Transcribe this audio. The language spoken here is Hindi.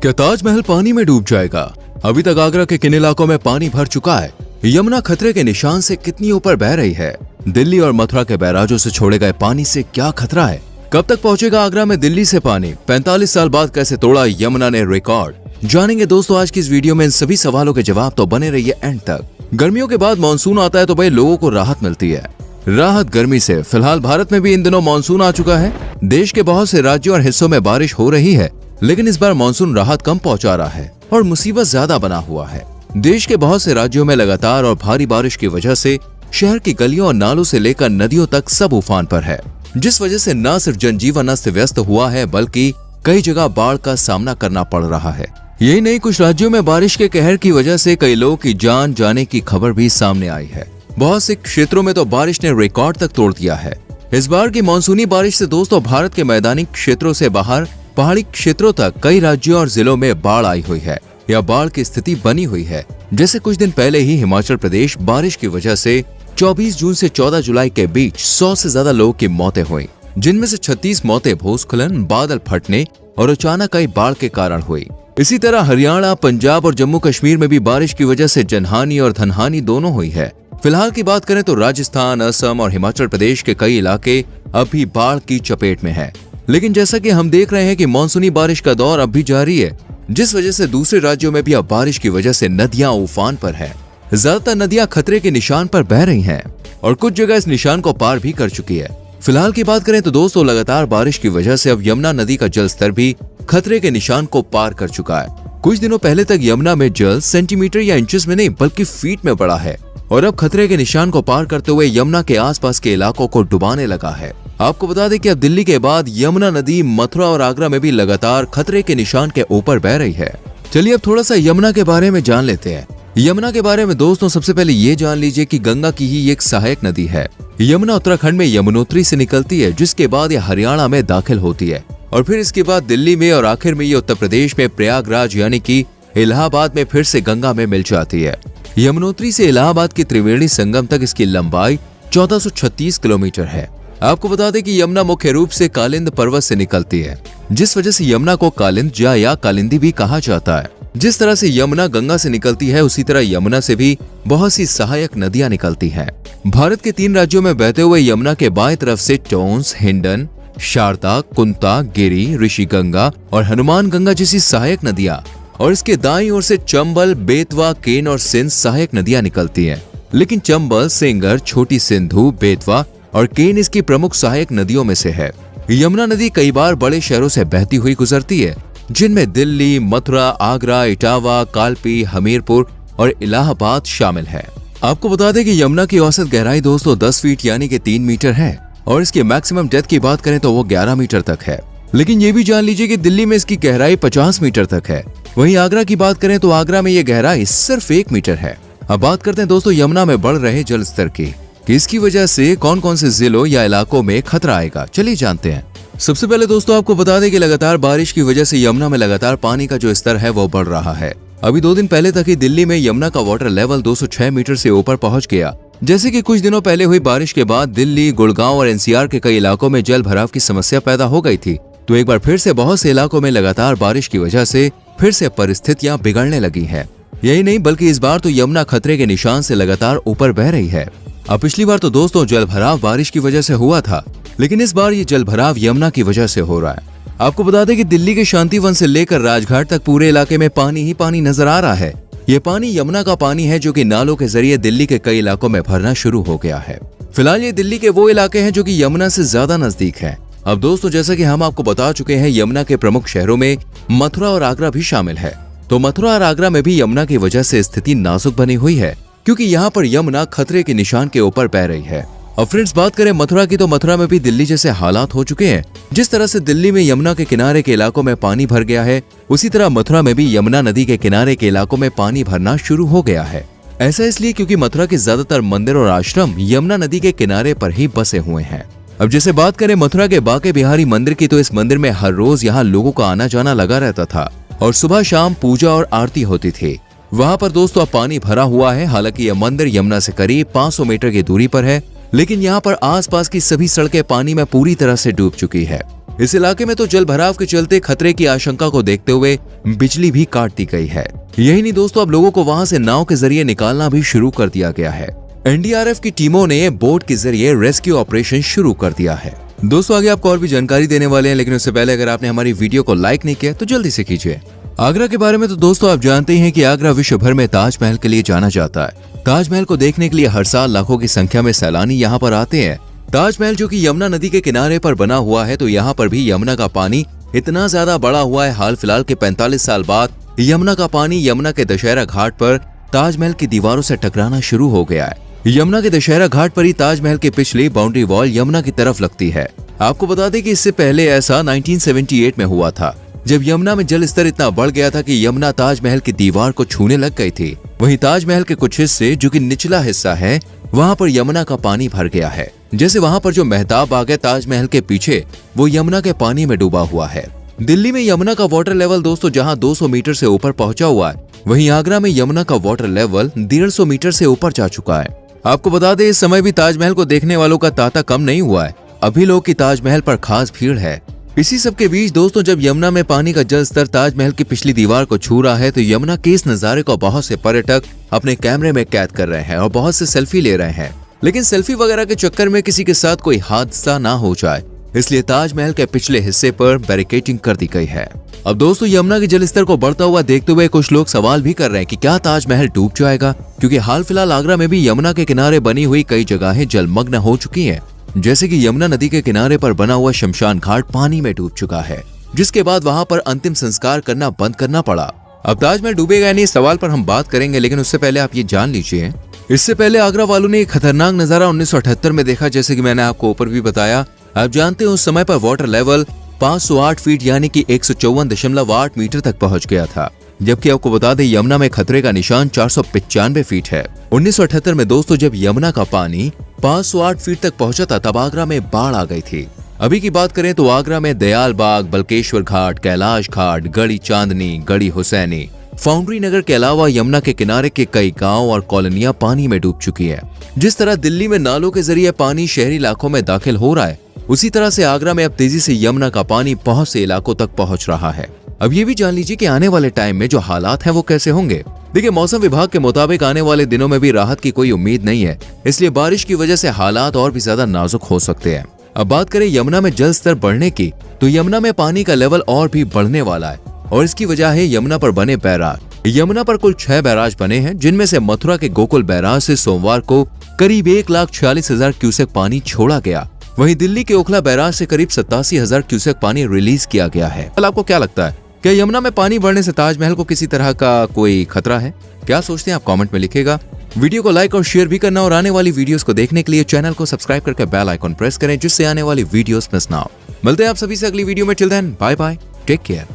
क्या ताजमहल पानी में डूब जाएगा? अभी तक आगरा के किन इलाकों में पानी भर चुका है? यमुना खतरे के निशान से कितनी ऊपर बह रही है? दिल्ली और मथुरा के बैराजों से छोड़े गए पानी से क्या खतरा है? कब तक पहुंचेगा आगरा में दिल्ली से पानी? 45 साल बाद कैसे तोड़ा यमुना ने रिकॉर्ड? जानेंगे दोस्तों आज की इस वीडियो में इन सभी सवालों के जवाब, तो बने रहिए एंड तक। गर्मियों के बाद मानसून आता है तो भाई लोगों को राहत मिलती है। राहत गर्मी से। फिलहाल भारत में भी इन दिनों मानसून आ चुका है। देश के बहुत से राज्यों और हिस्सों में बारिश हो रही है, लेकिन इस बार मानसून राहत कम पहुंचा रहा है और मुसीबत ज्यादा बना हुआ है। देश के बहुत से राज्यों में लगातार और भारी बारिश की वजह से शहर की गलियों और नालों से लेकर नदियों तक सब उफान पर है, जिस वजह से न सिर्फ जनजीवन अस्त व्यस्त हुआ है बल्कि कई जगह बाढ़ का सामना करना पड़ रहा है। यही नहीं, कुछ राज्यों में बारिश के कहर की वजह से कई लोगों की जान जाने की खबर भी सामने आई है। बहुत से क्षेत्रों में तो बारिश ने रिकॉर्ड तक तोड़ दिया है। इस बार की मानसूनी बारिश से दोस्तों भारत के मैदानी क्षेत्रों से बाहर पहाड़ी क्षेत्रों तक कई राज्यों और जिलों में बाढ़ आई हुई है या बाढ़ की स्थिति बनी हुई है। जैसे कुछ दिन पहले ही हिमाचल प्रदेश बारिश की वजह से 24 जून से 14 जुलाई के बीच 100 से ज्यादा लोगों की मौतें हुई, जिनमें से 36 मौतें भूस्खलन, बादल फटने और अचानक आई बाढ़ के कारण हुई। इसी तरह हरियाणा, पंजाब और जम्मू कश्मीर में भी बारिश की वजह से जनहानि और धनहानि दोनों हुई है। फिलहाल की बात करें तो राजस्थान, असम और हिमाचल प्रदेश के कई इलाके अभी बाढ़ की चपेट में है। लेकिन जैसा कि हम देख रहे हैं कि मानसूनी बारिश का दौर अब भी जारी है, जिस वजह से दूसरे राज्यों में भी अब बारिश की वजह से नदियां उफान पर है। ज्यादातर नदियां खतरे के निशान पर बह रही हैं और कुछ जगह इस निशान को पार भी कर चुकी है। फिलहाल की बात करें तो दोस्तों लगातार बारिश की वजह से अब यमुना नदी का जल स्तर भी खतरे के निशान को पार कर चुका है। कुछ दिनों पहले तक यमुना में जल सेंटीमीटर या इंचेस में नहीं बल्कि फीट में बढ़ा है और अब खतरे के निशान को पार करते हुए यमुना के आसपास के इलाकों को डुबाने लगा है। आपको बता दें कि अब दिल्ली के बाद यमुना नदी मथुरा और आगरा में भी लगातार खतरे के निशान के ऊपर बह रही है। चलिए अब थोड़ा सा यमुना के बारे में जान लेते हैं। यमुना के बारे में दोस्तों सबसे पहले ये जान लीजिए कि गंगा की ही एक सहायक नदी है। यमुना उत्तराखंड में यमुनोत्री से निकलती है, जिसके बाद यह हरियाणा में दाखिल होती है और फिर इसके बाद दिल्ली में और आखिर में ये उत्तर प्रदेश में प्रयागराज यानी कि इलाहाबाद में फिर से गंगा में मिल जाती है। यमुनोत्री से इलाहाबाद की त्रिवेणी संगम तक इसकी लंबाई 1436 किलोमीटर है। आपको बता दें कि यमुना मुख्य रूप से कालिंद पर्वत से निकलती है, जिस वजह से यमुना को कालिंद या कालिंदी भी कहा जाता है। जिस तरह से यमुना गंगा से निकलती है, उसी तरह यमुना से भी बहुत सी सहायक नदियां निकलती हैं। भारत के 3 राज्यों में बहते हुए यमुना के बाएं तरफ से टोंस, हिंडन, शारदा, कुंता, गिरी, ऋषिगंगा और हनुमान गंगा जैसी सहायक नदियां और इसके दाईं ओर से चंबल, बेतवा, केन और सिंध सहायक नदियां निकलती हैं। लेकिन चंबल, सेंगर, छोटी सिंधु, बेतवा और केन इसकी प्रमुख सहायक नदियों में से है। यमुना नदी कई बार बड़े शहरों से बहती हुई गुजरती है, जिनमें दिल्ली, मथुरा, आगरा, इटावा, कालपी, हमीरपुर और इलाहाबाद शामिल है। आपको बता दें कि यमुना की औसत गहराई दोस्तों 10 फीट यानी कि 3 मीटर है और इसकी मैक्सिमम डेप्थ की बात करें तो वो 11 मीटर तक है। लेकिन ये भी जान लीजिए कि दिल्ली में इसकी गहराई 50 मीटर तक है। वहीं आगरा की बात करें तो आगरा में ये गहराई सिर्फ 1 मीटर है। अब बात करते हैं दोस्तों यमुना में बढ़ रहे जल स्तर की, कि इसकी वजह से कौन कौन से जिलों या इलाकों में खतरा आएगा। चलिए जानते हैं। सबसे पहले दोस्तों आपको बता दें कि लगातार बारिश की वजह से यमुना में लगातार पानी का जो स्तर है वो बढ़ रहा है। अभी 2 दिन पहले तक ही दिल्ली में यमुना का वाटर लेवल 206 मीटर से ऊपर पहुंच गया। जैसे कि कुछ दिनों पहले हुई बारिश के बाद दिल्ली, गुड़गांव और एनसीआर के कई इलाकों में जल भराव की समस्या पैदा हो गई थी, तो एक बार फिर से बहुत से इलाकों में लगातार बारिश की वजह से फिर से परिस्थितियां बिगड़ने लगी है। यही नहीं बल्कि इस बार तो यमुना खतरे के निशान से लगातार ऊपर बह रही है। अब पिछली बार तो दोस्तों जल भराव बारिश की वजह से हुआ था, लेकिन इस बार ये जल भराव यमुना की वजह से हो रहा है। आपको बता दें कि दिल्ली के शांतिवन से लेकर राजघाट तक पूरे इलाके में पानी ही पानी नजर आ रहा है। ये पानी यमुना का पानी है जो कि नालों के जरिए दिल्ली के कई इलाकों में भरना शुरू हो गया है। फिलहाल ये दिल्ली के वो इलाके हैं जो कि यमुना से ज्यादा नजदीक है। अब दोस्तों जैसा कि हम आपको बता चुके हैं, यमुना के प्रमुख शहरों में मथुरा और आगरा भी शामिल है। तो मथुरा और आगरा में भी यमुना की वजह से स्थिति नाजुक बनी हुई है, क्योंकि यहाँ पर यमुना खतरे के निशान के ऊपर बह रही है। अब फ्रेंड्स बात करें मथुरा की, तो मथुरा में भी दिल्ली जैसे हालात हो चुके हैं। जिस तरह से दिल्ली में यमुना के किनारे के इलाकों में पानी भर गया है, उसी तरह मथुरा में भी यमुना नदी के किनारे के इलाकों में पानी भरना शुरू हो गया है। ऐसा इसलिए क्योंकि मथुरा के ज्यादातर मंदिर और आश्रम यमुना नदी के किनारे पर ही बसे हुए हैं। अब जैसे बात करें मथुरा के बांके बिहारी मंदिर की, तो इस मंदिर में हर रोज यहाँ लोगों का आना जाना लगा रहता था और सुबह शाम पूजा और आरती होती थी। वहाँ पर दोस्तों अब पानी भरा हुआ है। हालांकि यह मंदिर यमुना से करीब 500 मीटर की दूरी पर है, लेकिन यहाँ पर आसपास की सभी सड़कें पानी में पूरी तरह से डूब चुकी है। इस इलाके में तो जल भराव के चलते खतरे की आशंका को देखते हुए बिजली भी काट दी गई है। यही नहीं दोस्तों, अब लोगों को वहां से नाव के जरिए निकालना भी शुरू कर दिया गया है। एनडीआरएफ की टीमों ने बोट के जरिए रेस्क्यू ऑपरेशन शुरू कर दिया है। दोस्तों आगे आपको और भी जानकारी देने वाले हैं, लेकिन उससे पहले अगर आपने हमारी वीडियो को लाइक नहीं किया तो जल्दी से कीजिए। आगरा के बारे में तो दोस्तों आप जानते हैं कि आगरा विश्व भर में ताजमहल के लिए जाना जाता है। ताजमहल को देखने के लिए हर साल लाखों की संख्या में सैलानी यहाँ पर आते हैं। ताजमहल जो कि यमुना नदी के किनारे पर बना हुआ है, तो यहाँ पर भी यमुना का पानी इतना ज्यादा बढ़ा हुआ है। हाल फिलहाल के 45 साल बाद यमुना का पानी यमुना के दशहरा घाट पर ताजमहल की दीवारों से टकराना शुरू हो गया है। यमुना के दशहरा घाट पर ही ताजमहल की पिछली बाउंड्री वॉल यमुना की तरफ लगती है। आपको बता दें कि इससे पहले ऐसा 1978 में हुआ था, जब यमुना में जल स्तर इतना बढ़ गया था कि यमुना ताजमहल की दीवार को छूने लग गई थी। वहीं ताजमहल के कुछ हिस्से जो कि निचला हिस्सा है, वहां पर यमुना का पानी भर गया है। जैसे वहां पर जो मेहताब बाग है ताजमहल के पीछे, वो यमुना के पानी में डूबा हुआ है। दिल्ली में यमुना का वाटर लेवल दोस्तों जहां 200 मीटर से ऊपर पहुंचा हुआ है, वहीं आगरा में यमुना का वाटर लेवल 150 मीटर से ऊपर जा चुका है। आपको बता दें इस समय भी ताजमहल को देखने वालों का तांता कम नहीं हुआ है। अभी लोग की ताजमहल पर खास भीड़ है। इसी सब के बीच दोस्तों जब यमुना में पानी का जल स्तर ताजमहल की पिछली दीवार को छू रहा है, तो यमुना के इस नजारे को बहुत से पर्यटक अपने कैमरे में कैद कर रहे हैं और बहुत से सेल्फी ले रहे हैं। लेकिन सेल्फी वगैरह के चक्कर में किसी के साथ कोई हादसा ना हो जाए, इसलिए ताजमहल के पिछले हिस्से पर बैरिकेडिंग कर दी गई है। अब दोस्तों यमुना के जल स्तर को बढ़ता हुआ देखते हुए कुछ लोग सवाल भी कर रहे हैं कि क्या ताजमहल डूब जाएगा, क्योंकि हाल फिलहाल आगरा में भी यमुना के किनारे बनी हुई कई जगहें जलमग्न हो चुकी हैं। जैसे कि यमुना नदी के किनारे पर बना हुआ शमशान घाट पानी में डूब चुका है, जिसके बाद वहां पर अंतिम संस्कार करना बंद करना पड़ा। अब ताजमहल डूबेगा या नहीं इस सवाल पर हम बात करेंगे, लेकिन उससे पहले आप ये जान लीजिए, इससे पहले आगरा वालों ने एक खतरनाक नजारा 1978 में देखा। जैसे कि मैंने आपको ऊपर भी बताया, आप जानते हैं उस समय पर वाटर लेवल 508 फीट यानी कि 154.8 मीटर तक पहुंच गया था, जबकि आपको बता दें यमुना में खतरे का निशान 495 फीट है। 1978 में दोस्तों जब यमुना का पानी 508 फीट तक पहुंचा था, तब आगरा में बाढ़ आ गई थी। अभी की बात करें तो आगरा में दयाल बाग, बल्केश्वर घाट, कैलाश घाट, गढ़ी चांदनी, गढ़ी हुसैनी, फाउंड्री नगर के अलावा यमुना के किनारे के कई गांव और कॉलोनियां पानी में डूब चुकी है। जिस तरह दिल्ली में नालों के जरिए पानी शहरी इलाकों में दाखिल हो रहा है, उसी तरह से आगरा में अब तेजी से यमुना का पानी बहुत से इलाकों तक पहुंच रहा है। अब ये भी जान लीजिए कि आने वाले टाइम में जो हालात हैं वो कैसे होंगे। देखिए मौसम विभाग के मुताबिक आने वाले दिनों में भी राहत की कोई उम्मीद नहीं है, इसलिए बारिश की वजह से हालात और भी ज्यादा नाजुक हो सकते हैं। अब बात करें यमुना में जल स्तर बढ़ने की, तो यमुना में पानी का लेवल और भी बढ़ने वाला है और इसकी वजह है यमुना पर बने बैराज। यमुना पर कुल 6 बैराज बने हैं, जिनमें से मथुरा के गोकुल बैराज से सोमवार को करीब 1,46,000 क्यूसेक पानी छोड़ा गया। वहीं दिल्ली के ओखला बैराज से करीब 87,000 क्यूसेक पानी रिलीज किया गया है। आपको क्या लगता है, क्या यमुना में पानी बढ़ने से ताजमहल को किसी तरह का कोई खतरा है? क्या सोचते हैं आप कमेंट में लिखिएगा। वीडियो को लाइक और शेयर भी करना और आने वाली वीडियोस को देखने के लिए चैनल को सब्सक्राइब करके बेल आइकन प्रेस करें, जिससे आने वाली वीडियोस मिस ना हो। मिलते हैं आप सभी से अगली वीडियो में। Till then bye bye, take care.